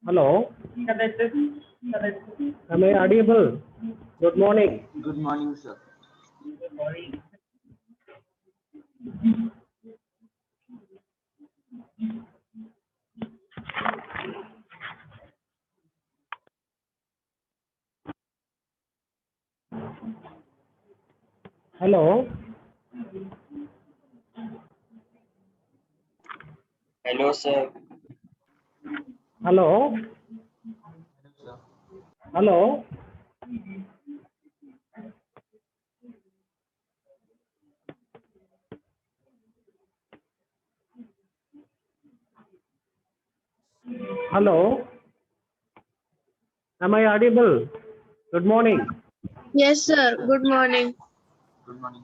Hello, am I audible? Good morning. Good morning, sir. Hello, Hello, sir. hello, Sir. hello, hello. Am I audible? Good morning. Yes, sir. Good morning. Good morning.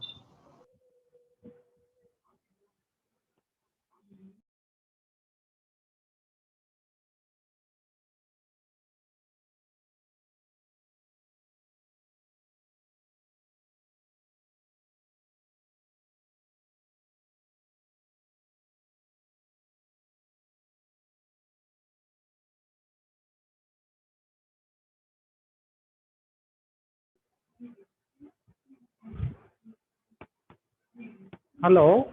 Hello,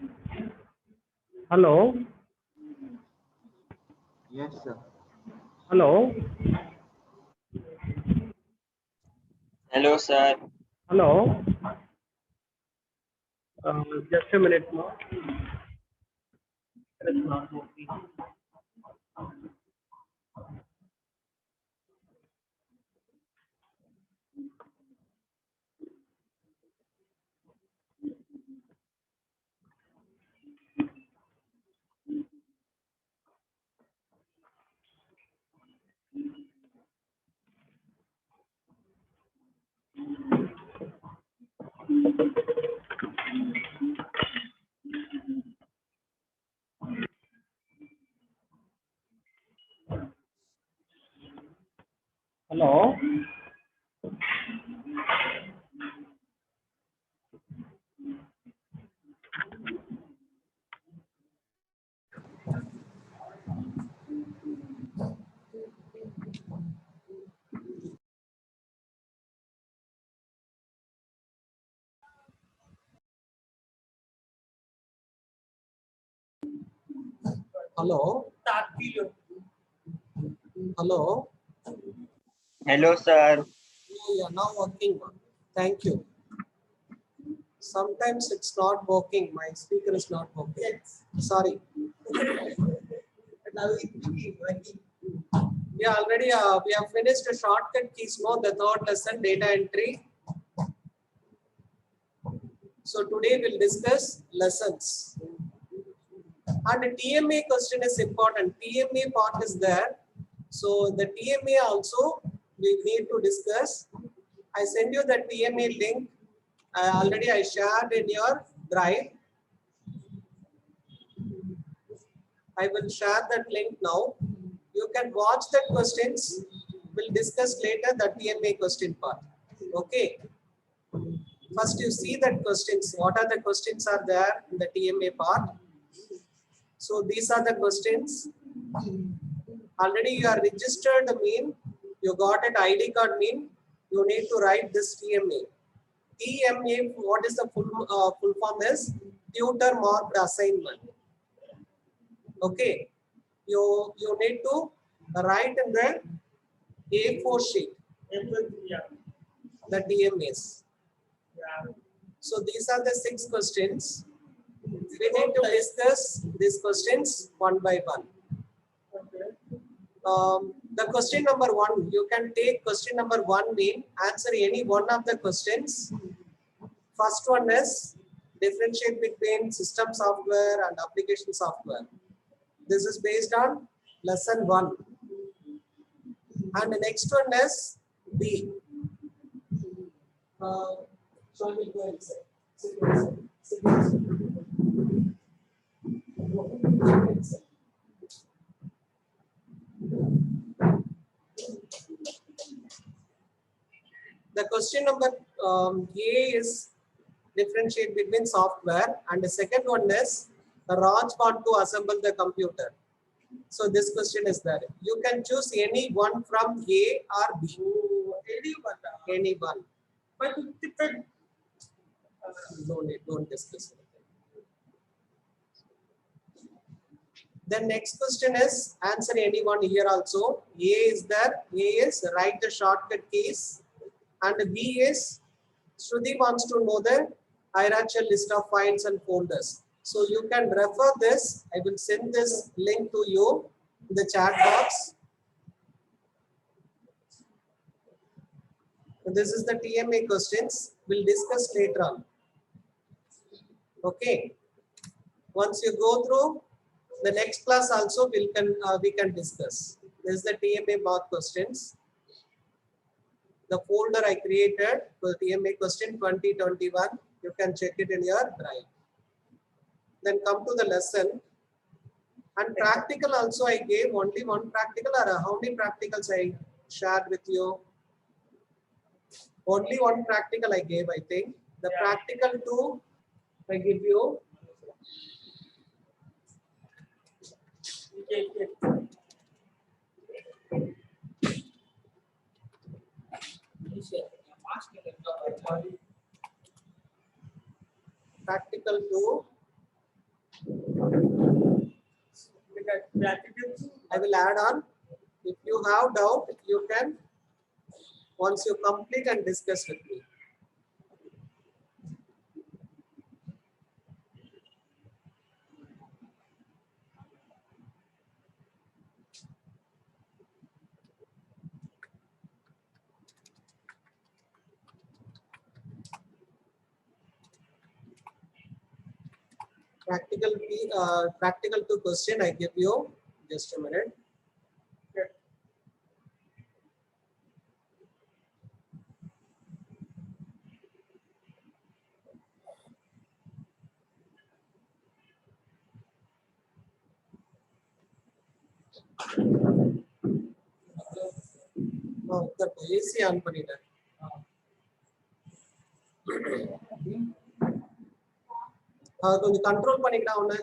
hello, Yes, sir. hello, Hello, sir. hello. Just a minute more. It's not working. Hello, Hello. Hello. Hello, sir. Yeah, now working. Thank you. Sometimes it's not working. My speaker is not working. Sorry. Yeah, already we have finished a shortcut keys, no, the third lesson, data entry. So today we'll discuss lessons. And the TMA question is important. TMA part is there. So the TMA also we need to discuss. I send you the TMA link. Already I shared in your drive. I will share that link now. You can watch the questions. We'll discuss later the TMA question part. Okay. First you see that questions. What are the questions are there in the TMA part? So these are the questions. Already you are registered mean. You got an ID card mean. You need to write this TMA. TMA, what is the full form is? Tutor marked assignment. Okay. You need to write in the A4 sheet. The TMAs. So these are the 6 questions. We need to discuss these questions one by one. The question number 1, you can take question number 1 mean answer any one of the questions. First one is differentiate between system software and application software. This is based on lesson 1. And the next one is B. The question number A is differentiate between software, and the second one is the Raj want to assemble the computer. So this question is there. You can choose any one from A or B. Any one. But it depends. No need, don't discuss it. Then next question is answer any one here also. A is there. A is write the shortcut keys. And B is Shruti wants to know the hierarchical list of files and folders. So you can refer this. I will send this link to you in the chat box. So this is the TMA questions. We'll discuss later on. Okay. Once you go through the next class also, we can discuss. This is the TMA mock questions. The folder I created for TMA question 2021. You can check it in your drive. Then come to the lesson. And practical also I gave only one practical, or how many practicals I shared with you? Only one practical I gave, I think. The practical 2 I give you. Practical 2. I will add on. If you have doubt, you can, once you complete and discuss with me. Practical 2 question I give you. Just a minute. AC on பண்ணிட்டேன். கொஞ்சம் control பண்ணிக்கடா ஒண்ணு.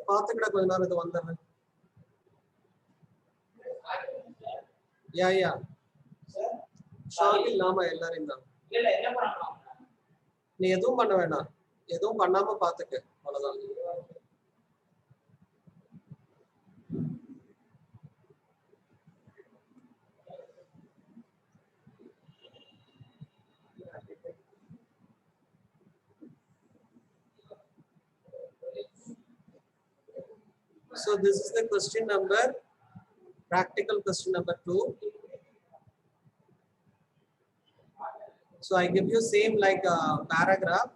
பாத்துக்கடா கொஞ்ச நேரம் இது வந்துடுறேன். யா shock இல்லாம எல்லாரும் தான். நீ எதுவும் பண்ண வேண்டாம். எதுவும் பண்ணாம பாத்துக்க. அவ்வளவுதான். So this is the question number, practical question number 2. So I give you same like a paragraph.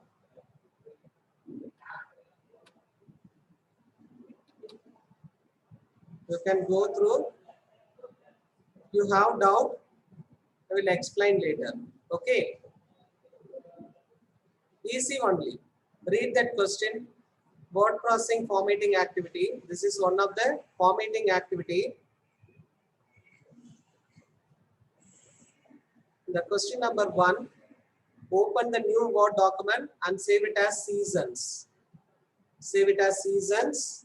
You can go through. You have doubt, I will explain later. Okay. Easy only. Read that question. Word processing formatting activity. This is one of the formatting activity. The question number 1. Open the new Word document and save it as seasons. Save it as seasons.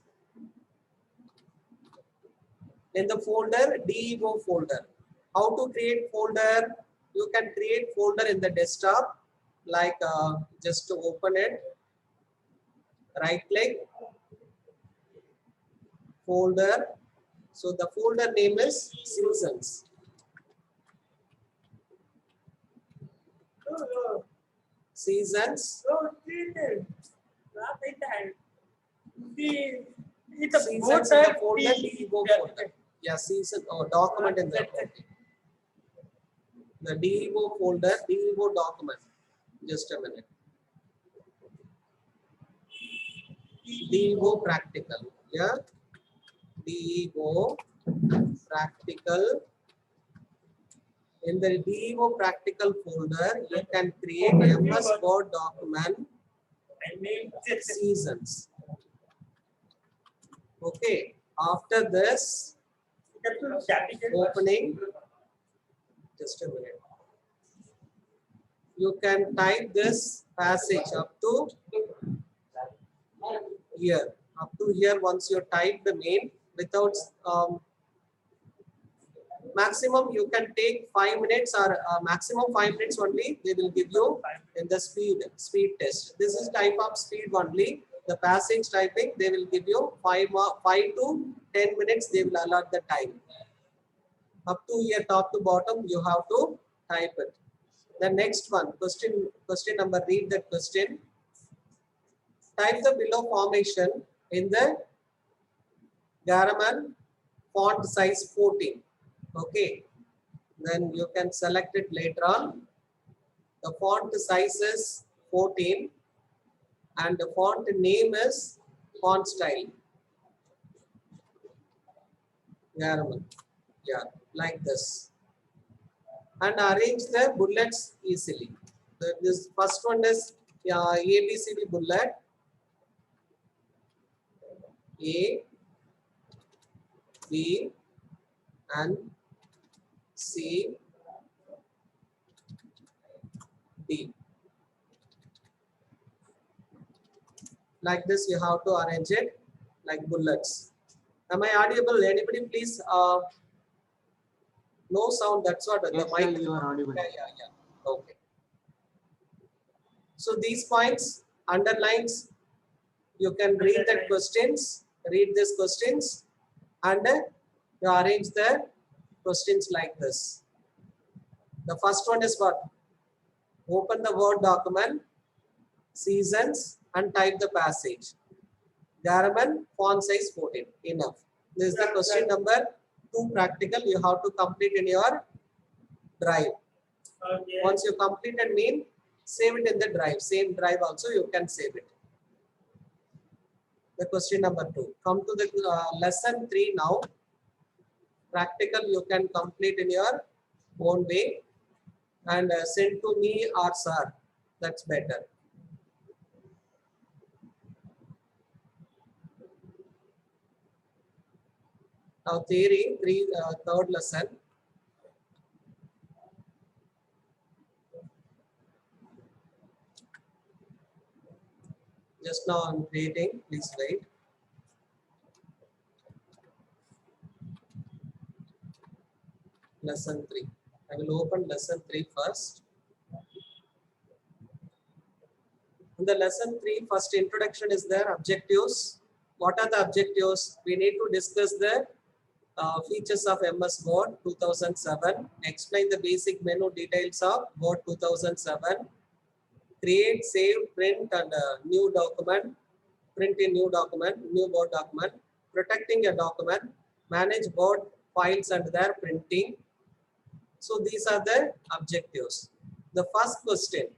In the folder, DEO folder. How to create folder? You can create folder in the desktop. Like just to open it. Right click, folder. So the folder name is seasons. Seasons. Seasons in the folder, DEO folder. Yeah, season or document in the folder. The DEO folder, DEO document. Just a minute. DEO practical. Yeah. DEO practical. In the DEO practical folder, you can create MS Word document. Seasons. Okay. After this, opening. Just a minute. You can type this passage up to here. Up to here, once you type the main without maximum, you can take 5 minutes or maximum 5 minutes only. They will give you in the speed test. This is type of speed only. The passage typing, they will give you 5 to 10 minutes. They will allot the time. Up to here, top to bottom, you have to type it. The next one, question number, read the question. Type the below formation in the Garaman font size 14. Okay. Then you can select it later on. The font size is 14 and the font name is font style. Garaman. Yeah, like this. And arrange the bullets easily. This first one is ABCD bullet. A, B, and C, D. Like this, you have to arrange it like bullets. Am I audible? Anybody please? No sound. That's what Yes, the sir, mic. you are audible. Yeah. Okay. So these points, underlines, you can read the questions, read these questions, and you arrange the questions like this. The first one is what? Open the Word document, seasons, and type the passage. Garaman, font size 14. Enough. This is the question number 2 practical. You have to complete in your drive. Okay. Once you complete and mean, save it in the drive. Same drive also you can save it. The question number 2. Come to the lesson 3 now. Practical you can complete in your own way and send to me or sir. That's better. Now theory, third lesson. Just now I'm creating, please wait. Lesson 3. I will open lesson 3 first. In the lesson 3, first introduction is there, objectives. What are the objectives? We need to discuss the features of MS Word 2007, explain the basic menu details of Word 2007, create, save, print and new document, print in new document, new Word document, protecting a document, manage Word files and their printing. So these are the objectives. The first question,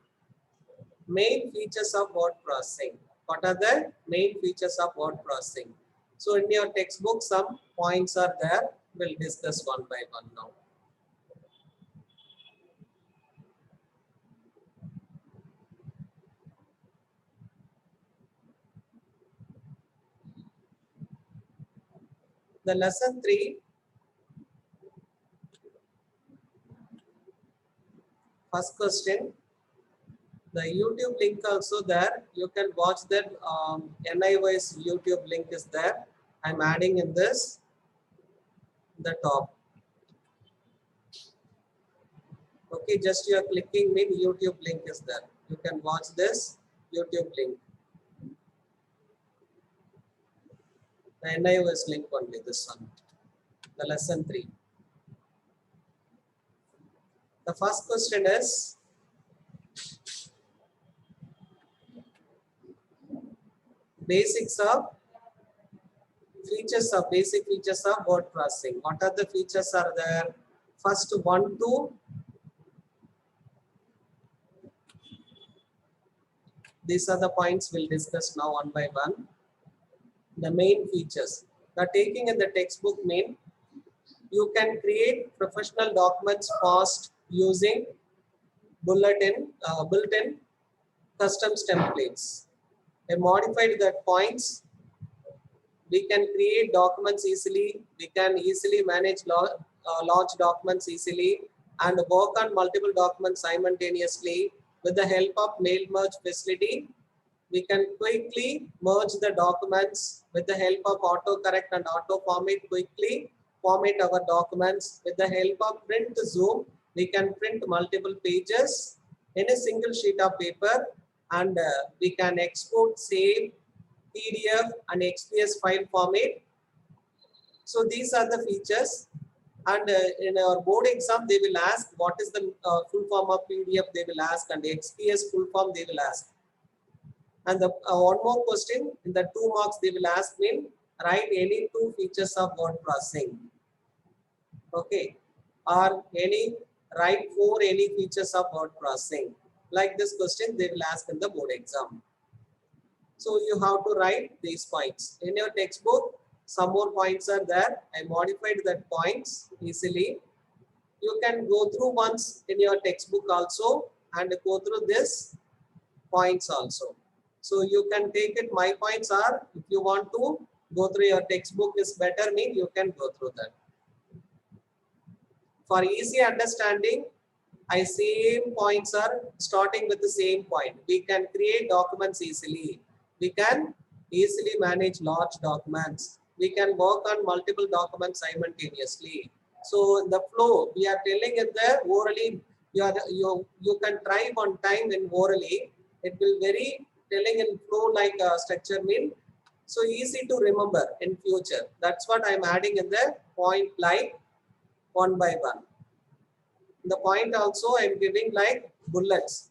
main features of word processing. What are the main features of word processing? So in your textbook, some points are there. We'll discuss one by one now. The lesson 3, first question. The YouTube link also there. You can watch that NIOS YouTube link is there. I'm adding in this, the top. Okay, just you are clicking in YouTube link is there. You can watch this YouTube link. The NIOS link only, this one. The lesson 3. The first question is, basic features of word processing. What are the features are there? First 1, 2. These are the points we'll discuss now one by one. The main features. Now taking in the textbook main, you can create professional documents fast using built-in customs templates. And modified that points, we can create documents easily. We can easily manage large documents easily and work on multiple documents simultaneously with the help of mail merge facility. we can quickly merge the documents with the help of autocorrect and auto format. Quickly format our documents with the help of print zoom. We can print multiple pages in a single sheet of paper, and we can export, save PDF and XPS file format. So these are the features. And in our board exam, they will ask what is the full form of PDF, they will ask, and the XPS full form they will ask. And the one more question, in the 2 marks they will ask me, write any 2 features of word processing. Okay, or write 4 any features of word processing. Like this question they will ask in the board exam. So you have to write these points. In your textbook, some more points are there. I modified that points easily. You can go through once in your textbook also and go through this points also. So you can take it. My points are, if you want to go through your textbook is better, mean you can go through that. For easy understanding, same points are starting with the same point. We can create documents easily. We can easily manage large documents. We can work on multiple documents simultaneously. So the flow we are telling in the orally, you can try one time in orally. It will very telling in flow like structure mean so easy to remember in future. That's what I'm adding in the point like one by one. The point also I'm giving like bullets.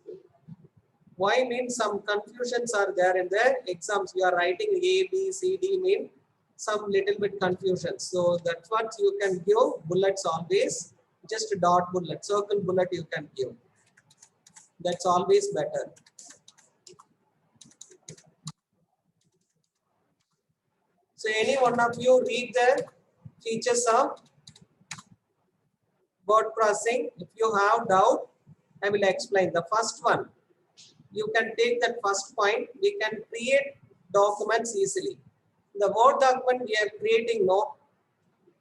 Why means some confusions are there in the exams. You are writing A, B, C, D mean some little bit confusion. So that's what you can give bullets always. Just a dot bullet, circle bullet you can give. That's always better. So any one of you read the features of word processing. If you have doubt, I will explain. The first one, you can take that first point. We can create documents easily. The Word document we are creating, no.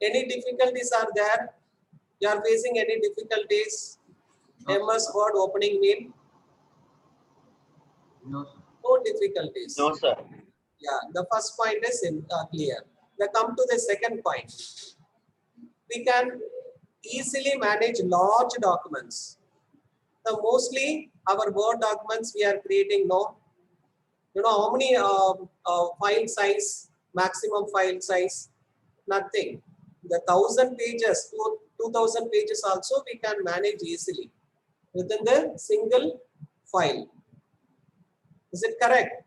Any difficulties are there? You are facing any difficulties? No, MS Word opening mean? No, sir. No difficulties. No, sir. Yeah, the first point is clear. Now come to the second point. We can easily manage large documents. So mostly our Word documents we are creating, no. You know how many file size, maximum file size? Nothing. The 1000 pages, 2000 pages also we can manage easily within the single file. Is it correct?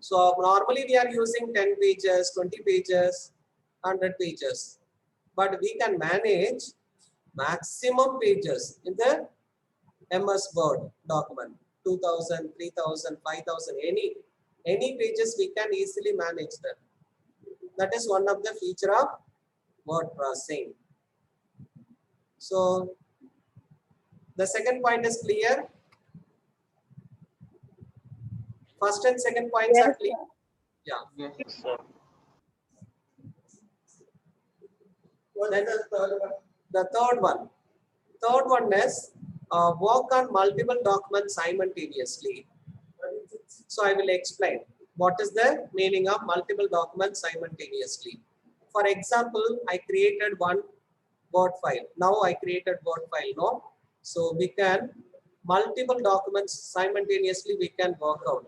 So normally we are using 10 pages, 20 pages, 100 pages. But we can manage maximum pages in the MS Word document. 2000, 3000, 5000, any pages we can easily manage that. That is one of the feature of word processing. So the second point is clear. First and second points are clear. Yeah. Yes, Yes, sir. Then the third one is work on multiple documents simultaneously. So I will explain what is the meaning of multiple documents simultaneously. For example, I created one Word file. Now I created Word file. No, so we can multiple documents simultaneously we can work out.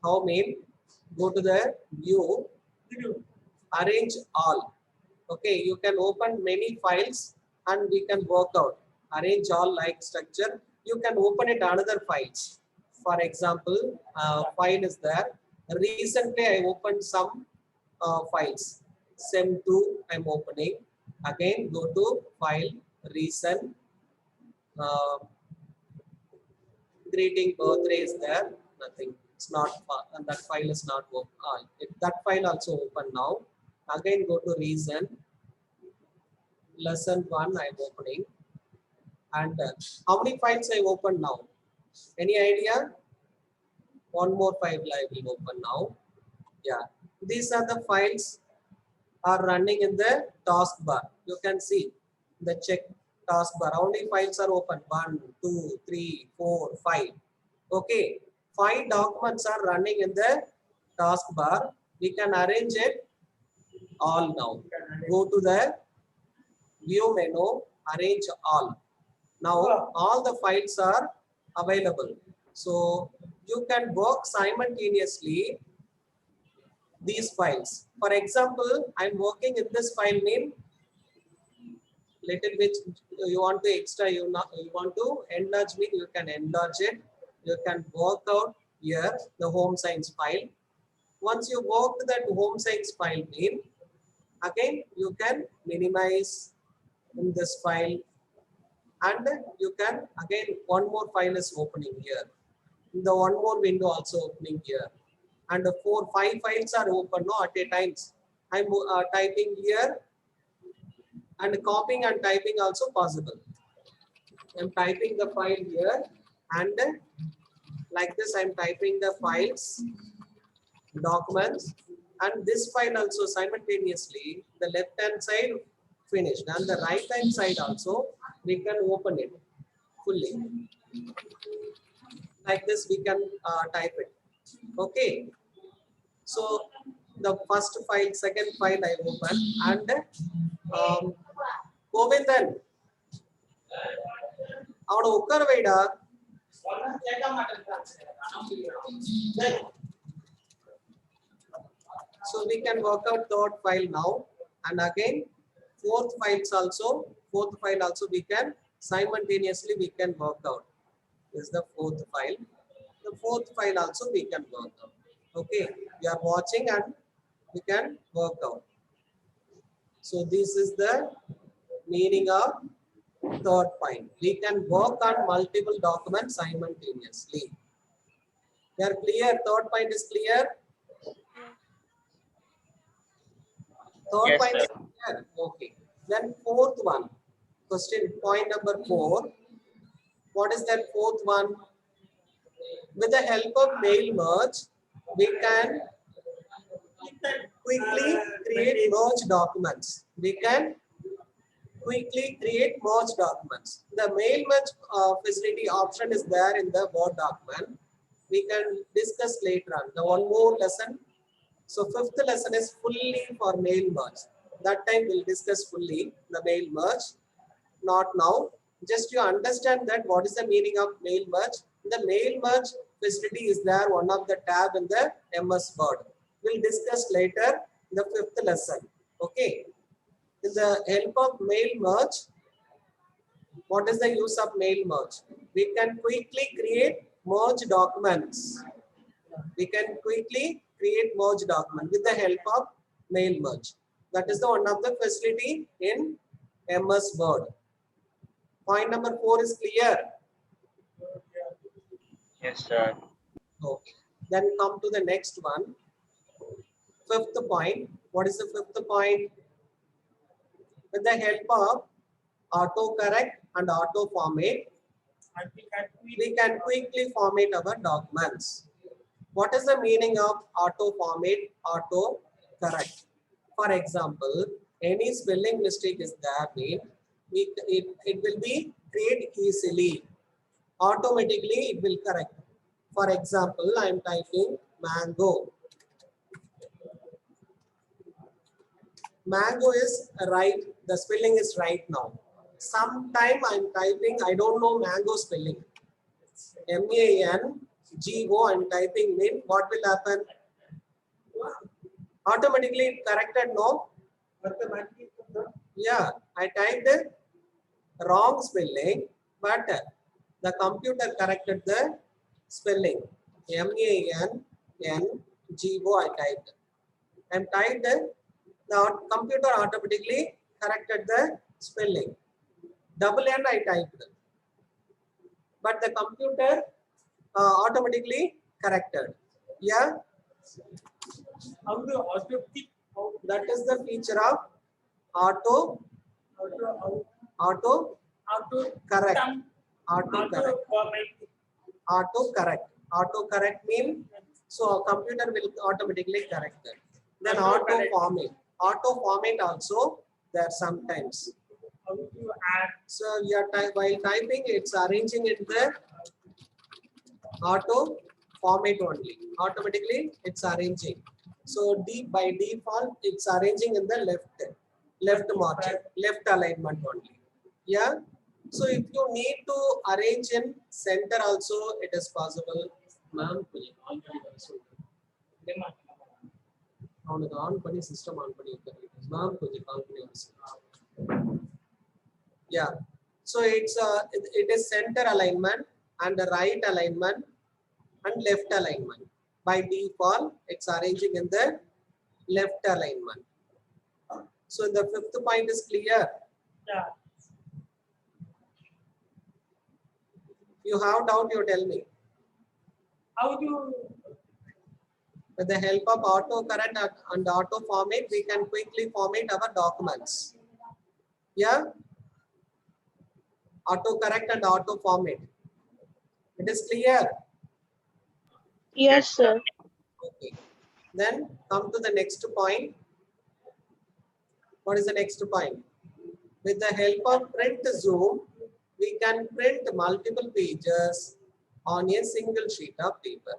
How mean? Go to the view, arrange all. Okay, you can open many files and we can work out. Arrange all like structure. You can open it another files. For example, file is there. Recently, I opened some files. SEM2 I'm opening. Again, go to file, recent. Greeting birthday is there. Nothing. It's not. And that file is not open. That file also open now. Again, go to reason. Lesson 1 I'm opening. And how many files I open now? Any idea? One more file I will open now. Yeah, these are the files are running in the taskbar. You can see the check taskbar. How many files are open? 1, 2, 3, 4, 5. Okay, 5 documents are running in the taskbar. We can arrange it all now. Go to the view menu, arrange all. Now all the files are available. So you can work simultaneously these files. For example, I'm working in this file name. Little bit you want to extra, you want to enlarge me, you can enlarge it. You can work out here the home science file. Once you work that home science file name, again you can minimize in this file, and you can again one more file is opening here. The one more window also opening here, and the 5 files are open no at a times. I'm typing here, and copying and typing also possible. I'm typing the file here, and like this I'm typing the files, documents, and this file also simultaneously. The left hand side finished, and the right hand side also we can open it fully. Like this we can type it. Okay. So the first file, second file I open, and Govindan, avada ukkarvaida. So we can work out third file now, and again fourth file also we can simultaneously we can work out. This is the fourth file. The fourth file also we can work out. Okay, we are watching and we can work out. So this is the meaning of third point. We can work on multiple documents simultaneously. We are clear? Third point is clear? Third Yes, point sir. is clear. Okay. Then fourth one. Question point number 4. What is that fourth one? With the help of mail merge, we can quickly create merge documents. We can quickly create merge documents. The mail merge facility option is there in the Word document. We can discuss later on. The one more lesson. So fifth lesson is fully for mail merge. That time we'll discuss fully the mail merge. Not now. Just you understand that what is the meaning of mail merge. The mail merge facility is there, one of the tab in the MS Word. We'll discuss later in the fifth lesson. Okay. With the help of mail merge, what is the use of mail merge? We can quickly create merge documents. We can quickly create merge document with the help of mail merge. That is the one of the facility in MS Word. Point number 4 is clear. Yes, sir. Okay. Then come to the next one. Fifth point. What is the fifth point? With the help of autocorrect and auto format, we can quickly format our documents. What is the meaning of auto format, auto correct? For example, any spelling mistake is there, it will be created easily. Automatically it will correct. For example, I am typing mango. Mango is right, the spelling is right now. Sometime I am typing, I don't know mango spelling. M-A-N-G-O, I am typing in, what will happen? Automatically it corrected, no? Yeah, I typed the wrong spelling, but the computer corrected the spelling. M-A-N-N-G-O, I typed. And typed the computer automatically corrected the spelling. Double N I typed, but the computer automatically corrected. Yeah, that is the feature of auto correct. Auto correct means so computer will automatically correct it. Then auto format also there sometimes. So you are while typing, it's arranging it there. Auto format only. Automatically it's arranging. So by default it's arranging in the left margin, left alignment only. Yeah. So if you need to arrange in center also, it is possible. Ma'am, அவனுக்கு on பண்ணி system on பண்ணி ma'am கொஞ்சம் கால் பண்ணி yeah, so it is center alignment and the right alignment and left alignment. By default it's arranging in the left alignment. So the fifth point is clear. Yeah. You have doubt, you tell me. How do With the help of autocorrect and auto format, we can quickly format our documents. Yeah? Autocorrect and auto format. It is clear? Yes, sir. Okay. Then come to the next point. What is the next point? With the help of print zoom, we can print multiple pages on a single sheet of paper.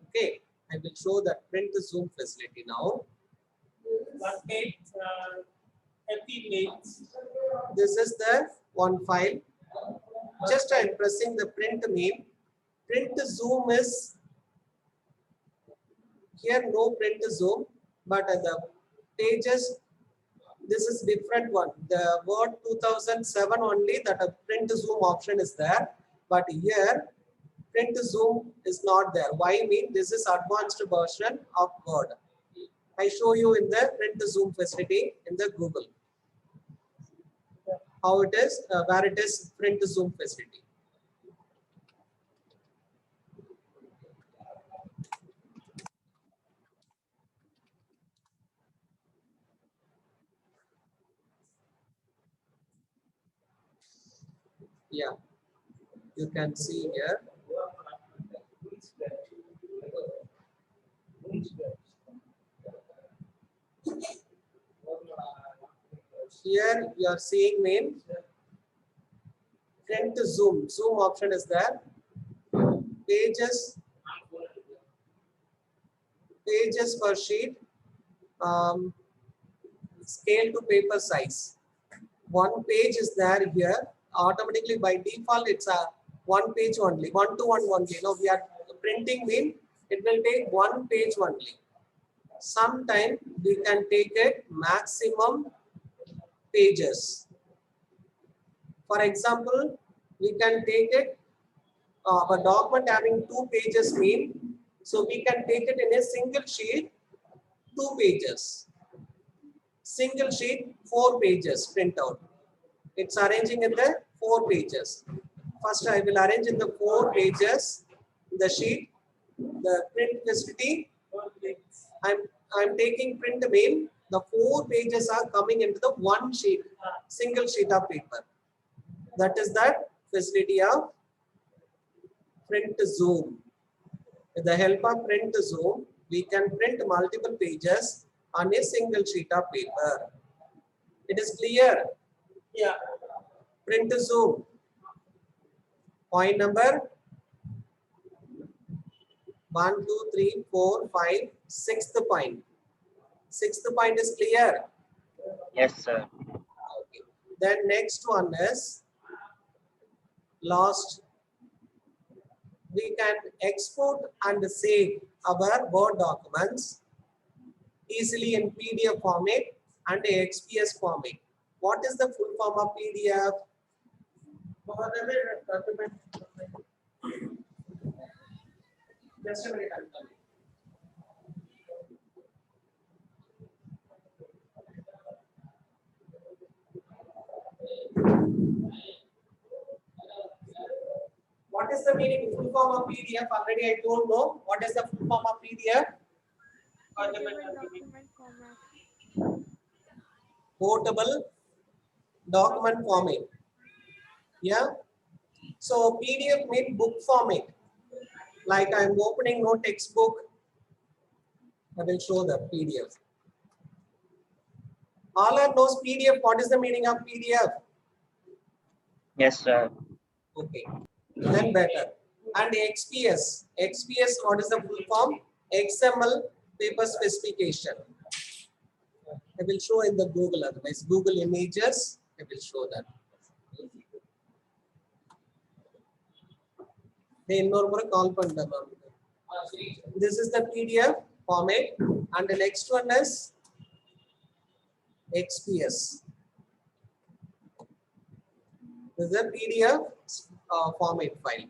Okay. I will show the print zoom facility now. 30 minutes? This is the one file. Just I am pressing the print name. Print zoom is here, no print zoom, but the pages, this is different one. The Word 2007 only, that a print zoom option is there, but here print zoom is not there. Why mean? This is advanced version of Word. I show you in the print zoom facility in the Google. How it is, where it is print zoom facility. Yeah, you can see here. Here you are seeing main print zoom. Zoom option is there. Pages per sheet. Scale to paper size. One page is there here. Automatically by default it's a one page only, 1:1 only. Now we are printing mean it will take one page only. Sometime we can take it maximum pages. For example, we can take it a document having 2 pages mean, so we can take it in a single sheet 2 pages. Single sheet 4 pages print out. It's arranging in the 4 pages. First I will arrange in the 4 pages the sheet, the print facility. I'm taking print main. The 4 pages are coming into the one sheet, single sheet of paper. That is that facility of print zoom. With the help of print zoom, we can print multiple pages on a single sheet of paper. It is clear? Yeah. Print zoom. Point number 1, 2, 3, 4, 5, 6th point. 6th point is clear? Yes, sir. Okay. Then next one is last. We can export and save our Word documents easily in PDF format and XPS format. What is the full form of PDF? Just a minute, I'll tell you. What is the meaning full form of PDF? Already I told no. What is the full form of PDF? Portable document format. Yeah. So PDF means book format. Like I'm opening no textbook. I will show the PDF. All are knows PDF. What is the meaning of PDF? Yes, sir. Okay. Then better. And XPS. XPS, what is the full form? XML paper specification. I will show in the Google, otherwise Google Images, I will show that. This is the PDF format, and the next one is XPS. This is a PDF format file.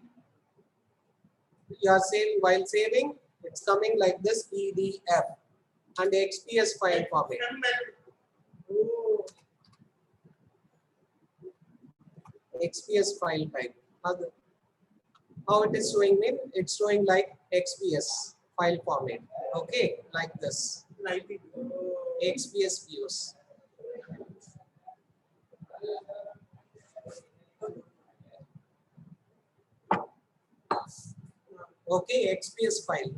You are saving, while saving, it's coming like this PDF and XPS file format. XPS file type. How it is showing me? It's showing like XPS file format. Okay, like this. XPS views. Okay, XPS file.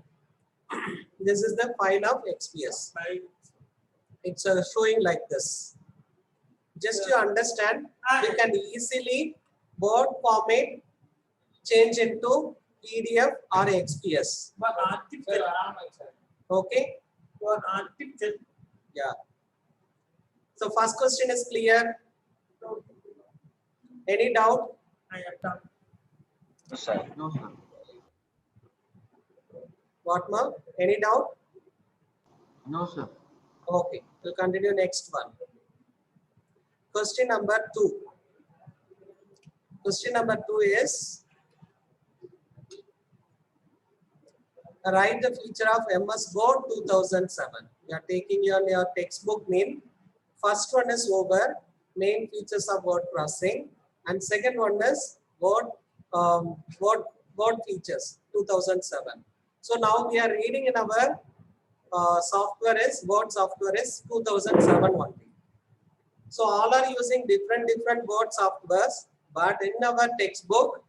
This is the file of XPS. It's showing like this. Just to understand, we can easily Word format change into PDF or XPS. Okay. Yeah. So first question is clear. Any doubt? No, sir. No, sir. What more? Any doubt? No, sir. Okay. We'll continue next one. Question number 2. Question number 2 is write the feature of MS Word 2007. You are taking your textbook name. First one is over, main features of word processing, and second one is word features 2007. So now we are reading in our software is Word software is 2007 only. So all are using different Word softwares, but in our textbook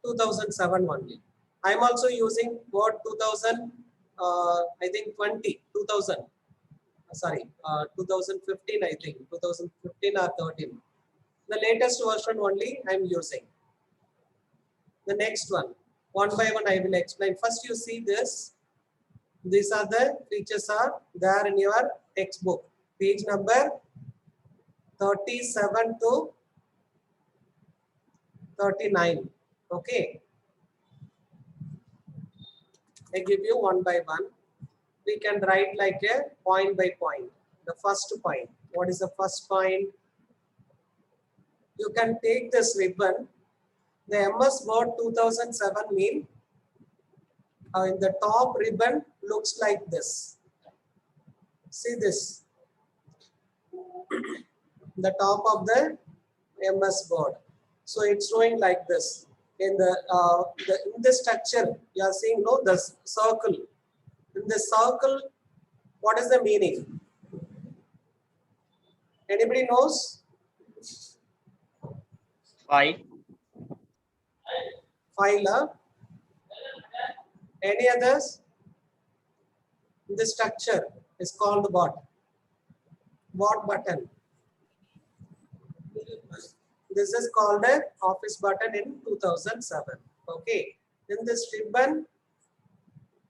2007 only. I am also using Word 2000, I think 2015, I think 2015 or 13. The latest version only I am using. The next one by one I will explain. First you see this. These are the features are there in your textbook. Page number 37 to 39. Okay. I give you one by one. We can write like a point by point. The first point. What is the first point? You can take this ribbon. The MS Word 2007 mean in the top ribbon looks like this. See this. The top of the MS Word. So it's showing like this. In the structure, you are seeing the circle. In the circle, what is the meaning? Anybody knows? File. File. Any others? The structure is called what? What button? This is called a office button in 2007. Okay. In this ribbon,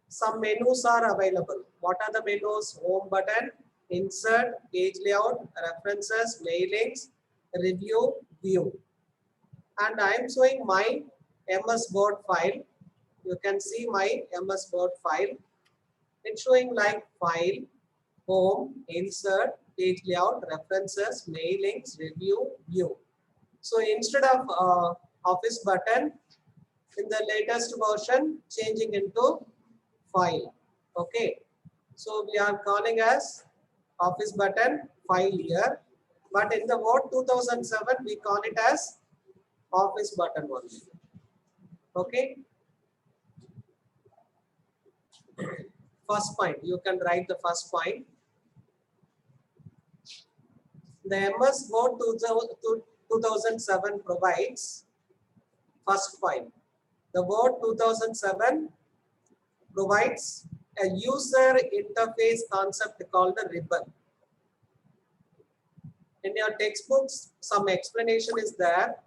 some menus are available. What are the menus? Home button, insert, page layout, references, mailings, review, view. And I am showing my MS Word file. You can see my MS Word file. It's showing like file, home, insert, page layout, references, mailings, review, view. So instead of office button, in the latest version, changing into file. Okay. So we are calling as office button file here. But in the Word 2007, we call it as office button only. Okay. First point, you can write the first point. The MS Word 2007 provides first point. The Word 2007 provides a user interface concept called a ribbon. In your textbooks, some explanation is there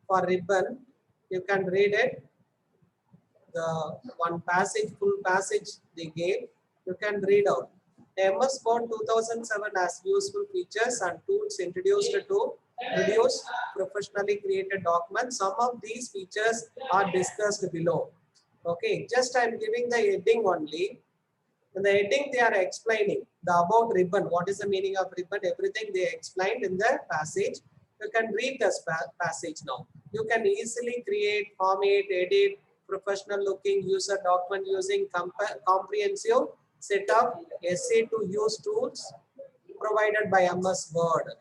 for ribbon. You can read it. the one passage, full passage they gave. You can read out. MS Word 2007 has useful features and tools introduced to produce professionally created documents. Some of these features are discussed below. Okay, just I am giving the heading only. In the heading, they are explaining the about ribbon. What is the meaning of ribbon? Everything they explained in the passage. You can read this passage now. You can easily create, format, edit, professional looking user document using comprehensive set of essay to use tools provided by MS Word.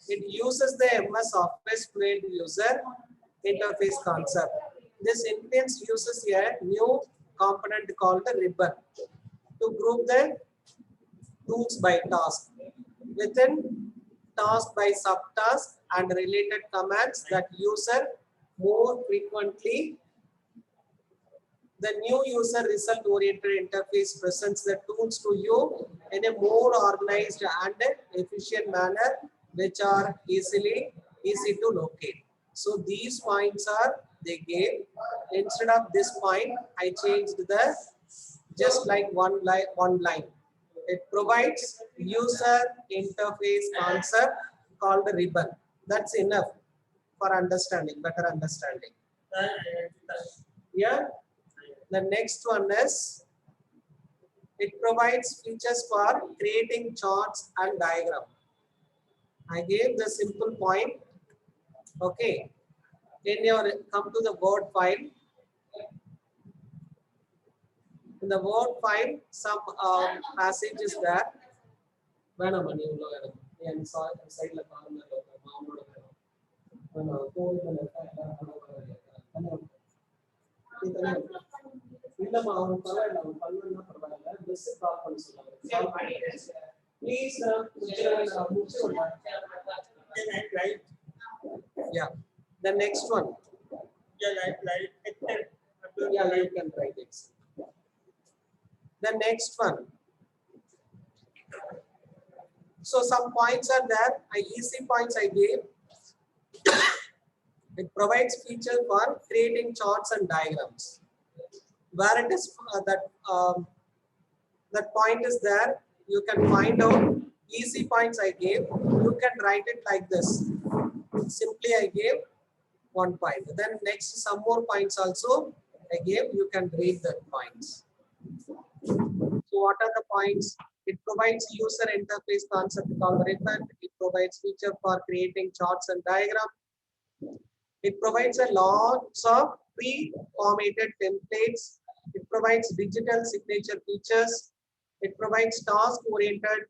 It uses the MS Office Fluent user interface concept. This instance uses a new component called the ribbon to group the tools by task. Within task by subtask and related commands that user more frequently. The new user result oriented interface presents the tools to you in a more organized and efficient manner, which are easy to locate. So these points are they gave. Instead of this point, I changed the just like one line. It provides user interface concept called the ribbon. That's enough for understanding, better understanding. Yeah. The next one is it provides features for creating charts and diagram. I gave the simple point. Okay. In your come to the Word file. In the Word file, some passage is there. Please, yeah. The next one. Yeah, you can write it. The next one. So some points are there. Easy points I gave. It provides feature for creating charts and diagrams. Where it is that point is there, you can find out easy points I gave. You can write it like this. Simply I gave one point. Then next some more points also I gave. You can read the points. So what are the points? It provides user interface concept called ribbon. It provides feature for creating charts and diagrams. It provides a lots of pre-formatted templates. It provides digital signature features. It provides task-oriented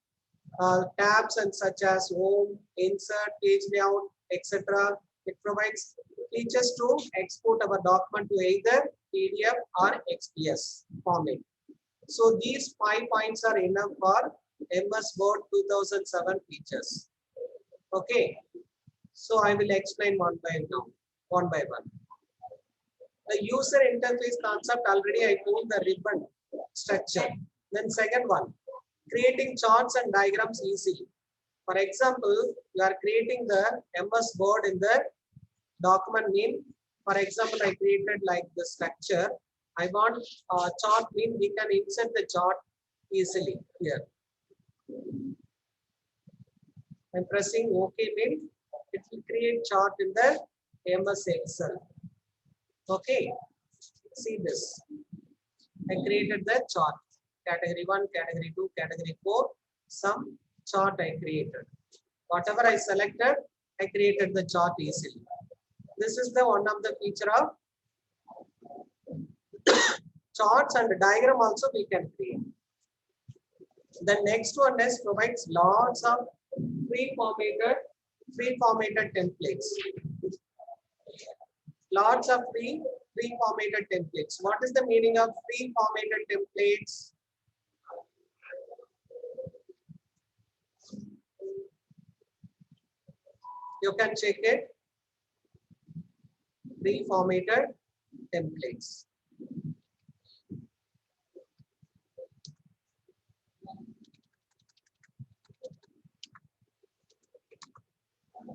tabs and such as home, insert, page layout, etc. It provides features to export our document to either PDF or XPS format. So these 5 points are enough for MS Word 2007 features. Okay. So I will explain one by one. The user interface concept already I told the ribbon structure. Then second one, creating charts and diagrams easily. For example, you are creating the MS Word in the document name. For example, I created like the structure. I want chart mean we can insert the chart easily here. I'm pressing OK mean it will create chart in the MS Excel. Okay, see this. I created the chart. Category 1, category 2, category 4. Some chart I created. Whatever I selected, I created the chart easily. This is the one of the feature of charts and diagram also we can create. The next one is provides lots of pre-formatted templates. Lots of pre-formatted templates. What is the meaning of pre-formatted templates? You can check it. Pre-formatted templates.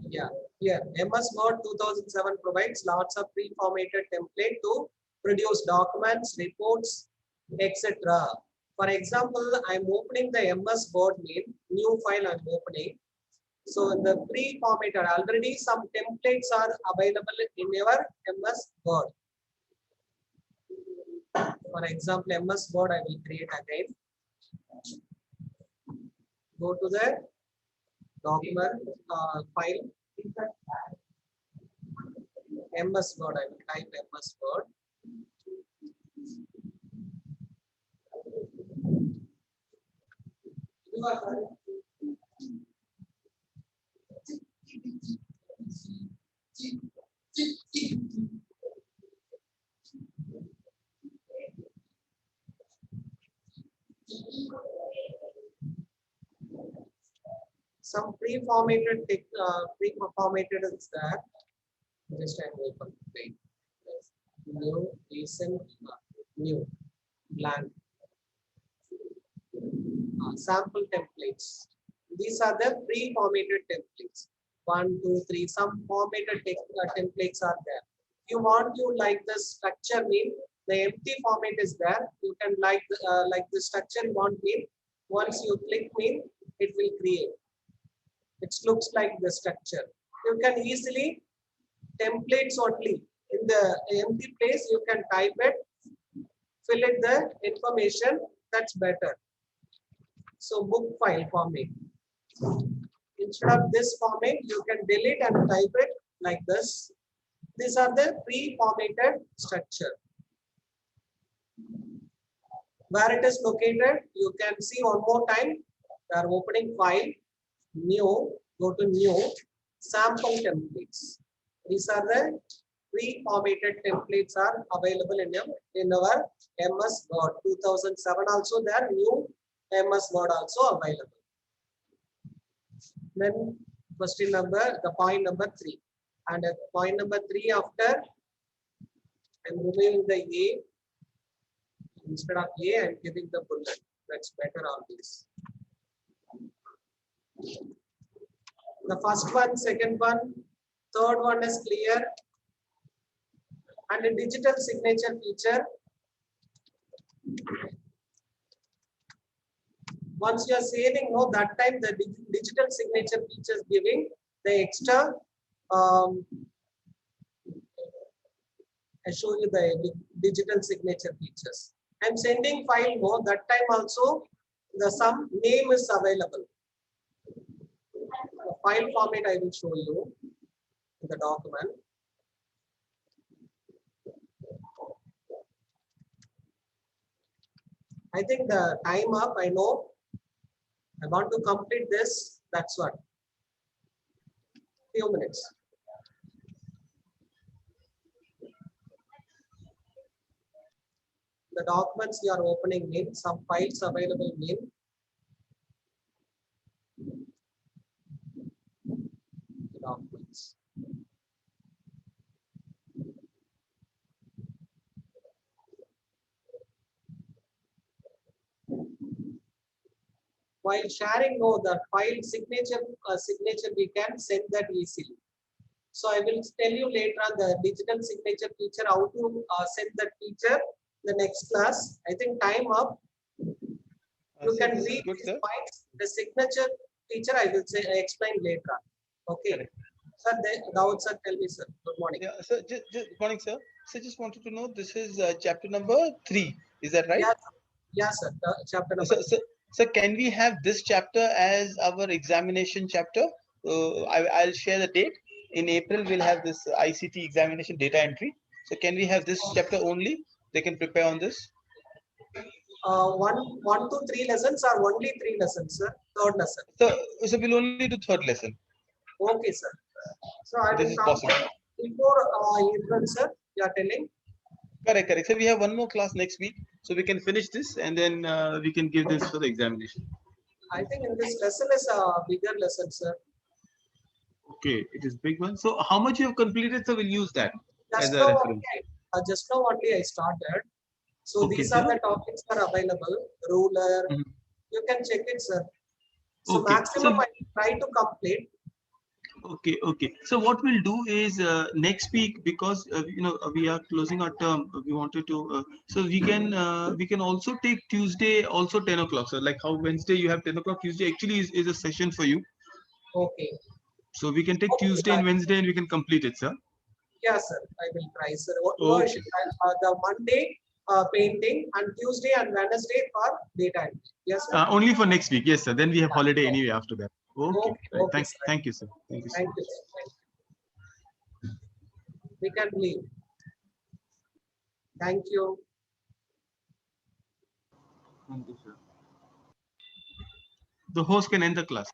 Yeah, here MS Word 2007 provides lots of pre-formatted template to produce documents, reports, etc. For example, I'm opening the MS Word mail, new file I'm opening. So in the pre-formatted, already some templates are available in your MS Word. For example, MS Word I will create again. Go to the document file. MS Word, I will type MS Word. Some pre-formatted pre-formatted is there. Just I will open wait. New, recent, new, blank. Sample templates. These are the pre-formatted templates. 1, 2, 3. Some formatted templates are there. If you want to like the structure mean, the empty format is there. You can like the structure you want mean. Once you click mean, it will create. It looks like the structure. You can easily templates only. In the empty place, you can type it, fill it the information. That's better. So book file format. Instead of this format, you can delete and type it like this. These are the pre-formatted structure. Where it is located, you can see one more time. We are opening file, new, go to new, sample templates. These are the pre-formatted templates are available in our MS Word. 2007 also there, new MS Word also available. Then question number, the point number 3. And at point number 3 after, I'm removing the A. Instead of A, I'm giving the bullet. That's better on this. The first one, second one, third one is clear. And a digital signature feature. Once you are saving, no, that time the digital signature features giving the extra. I show you the digital signature features. I'm sending file more. That time also the some name is available. The file format I will show you in the document. I think the time up, I know. I want to complete this. That's what. Few minutes. The documents you are opening in, some files available in. Documents. While sharing, no, the file signature we can send that easily. So I will tell you later on the digital signature feature, how to send that feature the next class. I think time up. You can read these points. The signature feature I will explain later on. Okay. Correct. Sir, Dawood sir, tell me, sir. Good morning. Yeah, sir. Good morning, sir. So just wanted to know, this is chapter number 3. Is that right? Yeah, sir. Chapter number. So can we have this chapter as our examination chapter? I'll share the date. In April, we'll have this ICT examination data entry. So can we have this chapter only? They can prepare on this. 1 to 3 lessons are only 3 lessons, sir. Third lesson. So we'll only do third lesson. Okay, sir. So I this will is come possible before April, sir. You are telling. Correct. So we have one more class next week, so we can finish this and then we can give this for the examination. I think in this lesson is a bigger lesson, sir. Okay, it is big one. So how much you have completed, so we'll use that Just as a now reference. Just now only I started. So Okay, these sir. are the topics are available. Ruler. You can check it, sir. So Okay. maximum I will try to complete. Okay, okay. So what we'll do is next week, because we are closing our term. We wanted to, so we can also take Tuesday also 10 o'clock. So like how Wednesday you have 10 o'clock, Tuesday actually is a session for you. Okay. So we can take Okay, Tuesday and Wednesday and we can complete it, sir. Yeah, sir. I will try, sir. Okay. The Monday painting and Tuesday and Wednesday for data entry. Yes, sir. Only for next week, yes, sir. Then we have holiday Okay. anyway after that. Okay, Okay, right. okay, sir. Thank you, sir. Thank you, sir. Thank you, sir. Thank you. We can leave. Thank you. Thank you, sir. The host can end the class.